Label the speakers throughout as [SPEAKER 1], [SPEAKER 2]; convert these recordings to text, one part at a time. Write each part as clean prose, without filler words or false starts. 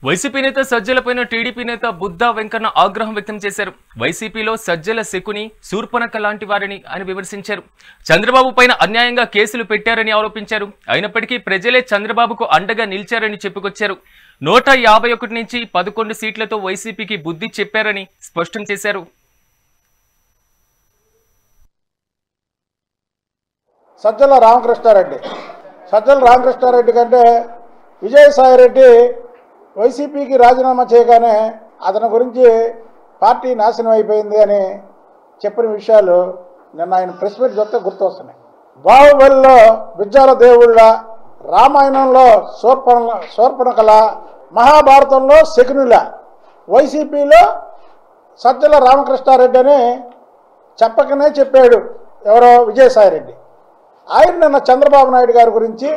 [SPEAKER 1] YCP నేత సజ్జలపైన TDP నేత బుద్ధా వెంకన్న ఆగ్రహం వ్యక్తం చేశారు. వైసీపీలో సజ్జల శకుని శూర్పణఖ లాంటి వారిని ఆయన విమర్శించారు. చంద్రబాబు పైన అన్యాయంగా కేసులు పెట్టారని ఆరోపించారు. అయినప్పటికీ ప్రజలే చంద్రబాబుకు అండగా నిలిచారని చెప్పుకొచ్చారు. 151 నుంచి 11 సీట్లతో వైసీపీకి బుద్ధి చెప్పారని స్పష్టం చేశారు.
[SPEAKER 2] సజ్జల రామకృష్ణారెడ్డి కంటే విజయసాయిరెడ్డి వైసీపీకి రాజీనామా చేయగానే అతని గురించి పార్టీ నాశనం అయిపోయింది అని చెప్పిన విషయాలు నిన్న ఆయన ప్రెస్ మీట్ చూస్తే గుర్తొస్తున్నాయి. బాహుబలిలో బిజ్జాల దేవుళ్ళ, రామాయణంలో శూర్పణఖల, మహాభారతంలో శకునుల, వైసీపీలో సజ్జల రామకృష్ణారెడ్డి అని చెప్పకనే చెప్పాడు ఎవరో విజయసాయిరెడ్డి. ఆయన నిన్న చంద్రబాబు నాయుడు గారి గురించి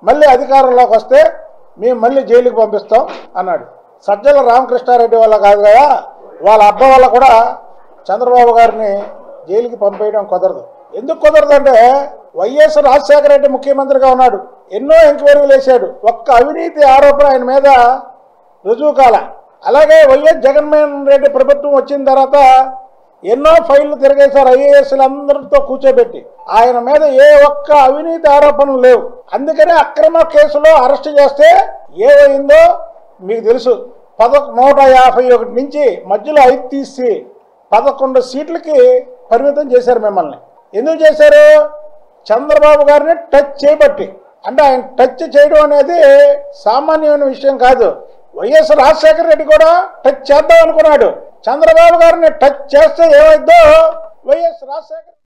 [SPEAKER 2] మళ్ళీ అధికారంలోకి వస్తే మేము మళ్ళీ జైలుకి పంపిస్తాం అన్నాడు. సజ్జల రామకృష్ణారెడ్డి వల్ల కాదు కదా, వాళ్ళ అబ్బ వల్ల కూడా చంద్రబాబు గారిని జైలుకి పంపేయడం కుదరదు. ఎందుకు కుదరదు అంటే వైఎస్ రాజశేఖర రెడ్డి ముఖ్యమంత్రిగా ఉన్నాడు, ఎన్నో ఎంక్వైరీలు వేశాడు, ఒక్క అవినీతి ఆరోపణ ఆయన మీద రుజువు కాల. అలాగే వైఎస్ జగన్మోహన్ రెడ్డి ప్రభుత్వం వచ్చిన తర్వాత ఎన్నో ఫైళ్లు తిరిగేశారు ఐఏఎస్లందరితో కూర్చోబెట్టి. ఆయన మీద ఏ ఒక్క అవినీతి ఆరోపణలు లేవు. అందుకనే అక్రమ కేసులో అరెస్ట్ చేస్తే ఏమైందో మీకు తెలుసు. 151 నుంచి మధ్యలో 5 తీసి 11 సీట్లకి పరిమితం చేశారు మిమ్మల్ని. ఎందుకు చేశారు? చంద్రబాబు గారిని టచ్ చేయబట్టి. అంటే ఆయన టచ్ చేయడం అనేది సామాన్యమైన విషయం కాదు. వైఎస్ రాజశేఖర రెడ్డి కూడా టచ్ చేద్దాం అనుకున్నాడు. చంద్రబాబు గారిని టచ్ చేస్తే ఏమైందో వైఎస్ రాజశేఖర